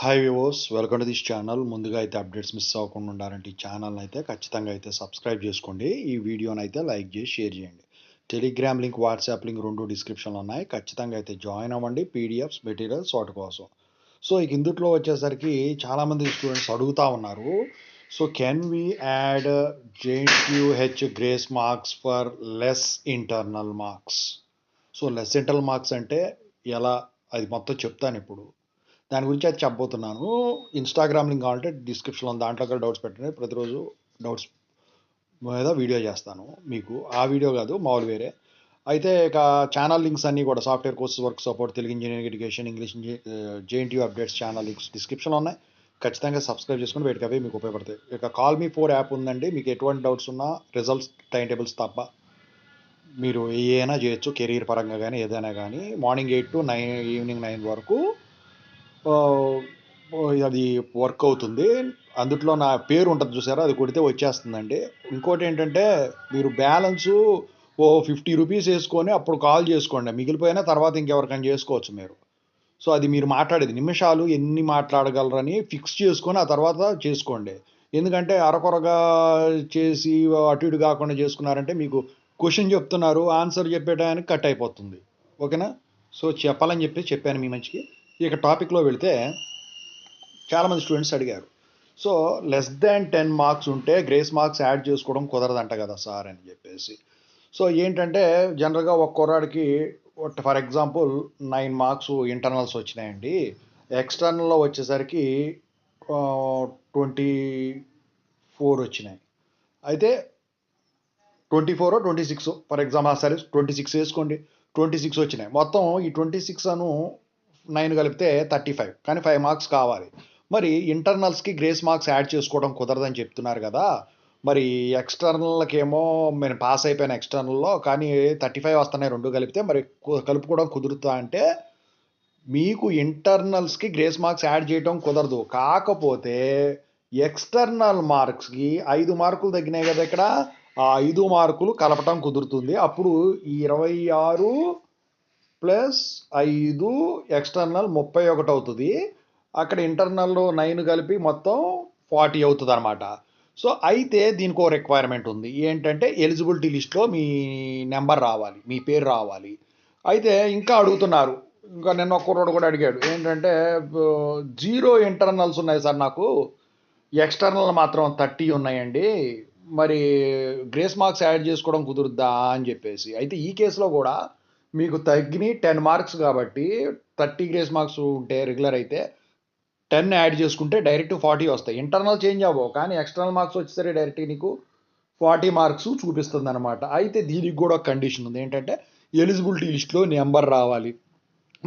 Hi viewers, welcome to this channel. ముందుగా అయితే updates miss అవ్వకుండా ఉండాలంటే ఈ ఛానల్ అయితే ఖచ్చితంగా అయితే సబ్స్క్రైబ్ చేసుకోండి. ఈ వీడియోని అయితే లైక్ చేసి షేర్ చేయండి. టెలిగ్రామ్ లింక్, వాట్సాప్ లింక్ రెండు డిస్క్రిప్షన్లో ఉన్నాయి. ఖచ్చితంగా అయితే జాయిన్ అవ్వండి. పీడిఎఫ్స్, మెటీరియల్స్ వాటి కోసం. సో ఇక ఇందులో వచ్చేసరికి చాలామంది స్టూడెంట్స్ అడుగుతూ ఉన్నారు. So can we add JNTUH grace marks for less internal marks? So less internal marks అంటే ఎలా, అది మొత్తం చెప్తాను ఇప్పుడు. దాని గురించి అయితే చెప్పబోతున్నాను. ఇన్స్టాగ్రామ్ లింక్ కావాలంటే డిస్క్రిప్షన్లో దాంట్లో కూడా డౌట్స్ పెట్టండి. ప్రతిరోజు డౌట్స్ మీద వీడియో చేస్తాను మీకు. ఆ వీడియో కాదు, మామూలు వేరే. అయితే ఇక ఛానల్ లింక్స్ అన్నీ కూడా software courses, work support, Telugu engineering education, English, JNTU updates channel links డిస్క్రిప్షన్లో ఉన్నాయి. ఖచ్చితంగా సబ్స్క్రైబ్ చేసుకుని వీటికి అవి మీకు ఉపయోగపడతాయి. ఇక కాల్ మీ 4 యాప్ ఉందండి. మీకు ఎటువంటి డౌట్స్ ఉన్నా రిజల్ట్స్, టైం టేబుల్స్ తప్ప మీరు ఏదైనా చేయొచ్చు. కెరీర్ పరంగా కానీ ఏదైనా కానీ మార్నింగ్ 8 to 9, ఈవినింగ్ 9 వరకు అది వర్క్ అవుతుంది. అందుట్లో నా పేరు ఉంటుంది చూసారా, అది కొడితే వచ్చేస్తుందండి. ఇంకోటి ఏంటంటే మీరు బ్యాలెన్సు 50 రూపీస్ వేసుకొని అప్పుడు కాల్ చేసుకోండి. మిగిలిపోయినా తర్వాత ఇంకెవరికైనా చేసుకోవచ్చు మీరు. సో అది మీరు మాట్లాడేది నిమిషాలు ఎన్ని మాట్లాడగలరని ఫిక్స్ చేసుకొని ఆ తర్వాత చేసుకోండి. ఎందుకంటే అరకొరగా చేసి అటు ఇటు కాకుండా చేసుకున్నారంటే మీకు క్వశ్చన్ చెప్తున్నారు, ఆన్సర్ చెప్పేటానికి కట్ అయిపోతుంది. ఓకేనా? సో చెప్పాలని చెప్పాను మీ మంచికి. ఇక టాపిక్లో వెళితే చాలామంది స్టూడెంట్స్ అడిగారు. సో లెస్ దాన్ 10 మార్క్స్ ఉంటే గ్రేస్ మార్క్స్ యాడ్ చేసుకోవడం కుదరదంట కదా సార్ అని చెప్పేసి. సో ఏంటంటే జనరల్గా ఒక కుర్రాడికి ఫర్ ఎగ్జాంపుల్ 9 మార్క్స్ ఇంటర్నల్స్ వచ్చినాయండి. ఎక్స్టర్నల్లో వచ్చేసరికి 24 వచ్చినాయి. అయితే 26 ఫర్ ఎగ్జాంపుల్, సరే 26 వేసుకోండి. 26 వచ్చినాయి. మొత్తం ఈ 26 అను 9 కలిపితే 35, కానీ 5 మార్క్స్ కావాలి. మరి ఇంటర్నల్స్కి గ్రేస్ మార్క్స్ యాడ్ చేసుకోవడం కుదరదని చెప్తున్నారు కదా. మరి ఎక్స్టర్నల్కి ఏమో నేను పాస్ అయిపోయాను ఎక్స్టర్నల్లో, కానీ 35 వస్తున్నాయి రెండు కలిపితే, మరి కలుపుకోవడం కుదురుతా అంటే మీకు ఇంటర్నల్స్కి గ్రేస్ మార్క్స్ యాడ్ చేయడం కుదరదు. కాకపోతే ఎక్స్టర్నల్ మార్క్స్కి 5 మార్కులు తగ్గినాయి కదా ఇక్కడ, ఆ 5 మార్కులు కలపటం కుదురుతుంది. అప్పుడు 26 ప్లస్ 5 ఎక్స్టర్నల్ 31 అవుతుంది. అక్కడ ఇంటర్నల్ 9 కలిపి మొత్తం 40 అవుతుంది అనమాట. సో అయితే దీనికి ఒక రిక్వైర్మెంట్ ఉంది. ఏంటంటే ఎలిజిబిలిటీ లిస్ట్లో మీ నెంబర్ రావాలి, మీ పేరు రావాలి. అయితే ఇంకా అడుగుతున్నారు. ఇంకా నిన్న ఒక్కరోడు కూడా అడిగాడు. ఏంటంటే 0 ఇంటర్నల్స్ ఉన్నాయి సార్, నాకు ఎక్స్టర్నల్ మాత్రం 30 ఉన్నాయండి, మరి గ్రేస్ మార్క్స్ యాడ్ చేసుకోవడం కుదురుద్దా అని చెప్పేసి. అయితే ఈ కేసులో కూడా మీకు తగ్గినాయి 10 మార్క్స్ కాబట్టి 30 గ్రేస్ మార్క్స్ ఉంటే రెగ్యులర్ అయితే 10 యాడ్ చేసుకుంటే డైరెక్ట్ 40 వస్తాయి. ఇంటర్నల్ చేంజ్ అవ్వవు, కానీ ఎక్స్టర్నల్ మార్క్స్ వచ్చేసరికి డైరెక్ట్ నీకు 40 మార్క్స్ చూపిస్తుంది అనమాట. అయితే దీనికి కూడా ఒక కండిషన్ ఉంది. ఏంటంటే ఎలిజిబిలిటీ లిస్ట్లో నెంబర్ రావాలి.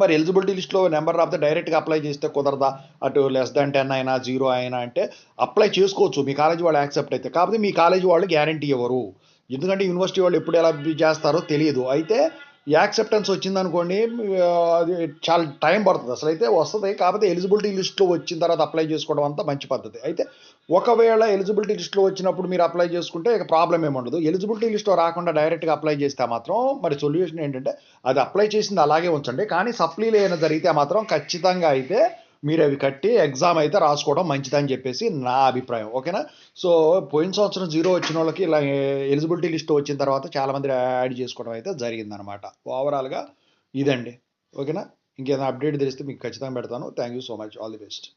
మరి ఎలిజిబిలిటీ లిస్ట్లో నెంబర్ రాకపోతే డైరెక్ట్గా అప్లై చేస్తే కుదరదా? అటు లెస్ దాన్ 10 అయినా 0 అయినా అంటే అప్లై చేసుకోవచ్చు, మీ కాలేజీ వాళ్ళు యాక్సెప్ట్ అయితే. కాకపోతే మీ కాలేజీ వాళ్ళు గ్యారంటీ ఇవ్వరు. ఎందుకంటే యూనివర్సిటీ వాళ్ళు ఎప్పుడు ఎలా చేస్తారో తెలియదు. అయితే యాక్సెప్టెన్స్ వచ్చిందనుకోండి, అది చాలా టైం పడుతుంది. అసలు అయితే వస్తుంది, కాకపోతే ఎలిజిబిలిటీ లిస్ట్లో వచ్చిన తర్వాత అప్లై చేసుకోవడం అంతా మంచి పద్ధతి. అయితే ఒకవేళ ఎలిజిబిలిటీ లిస్ట్లో వచ్చినప్పుడు మీరు అప్లై చేసుకుంటే ఇక ప్రాబ్లం ఏముండదు. ఎలిజిబిలిటీ లిస్ట్లో రాకుండా డైరెక్ట్గా అప్లై చేస్తే మాత్రం మరి సొల్యూషన్ ఏంటంటే అది అప్లై చేసింది అలాగే ఉంచండి, కానీ సప్లీలు ఏమైనా జరిగితే మాత్రం ఖచ్చితంగా అయితే మీరు అవి కట్టి ఎగ్జామ్ అయితే రాసుకోవడం మంచిదని చెప్పేసి నా అభిప్రాయం. ఓకేనా? సో పోయిన సంవత్సరం 0 వచ్చిన వాళ్ళకి ఇలా ఎలిజిబిలిటీ లిస్ట్ వచ్చిన తర్వాత చాలామంది యాడ్ చేసుకోవడం అయితే జరిగిందనమాట. ఓవరాల్గా ఇదండి. ఓకేనా? ఇంకేదైనా అప్డేట్ తెలిస్తే మీకు ఖచ్చితంగా పెడతాను. Thank you so much. All the best.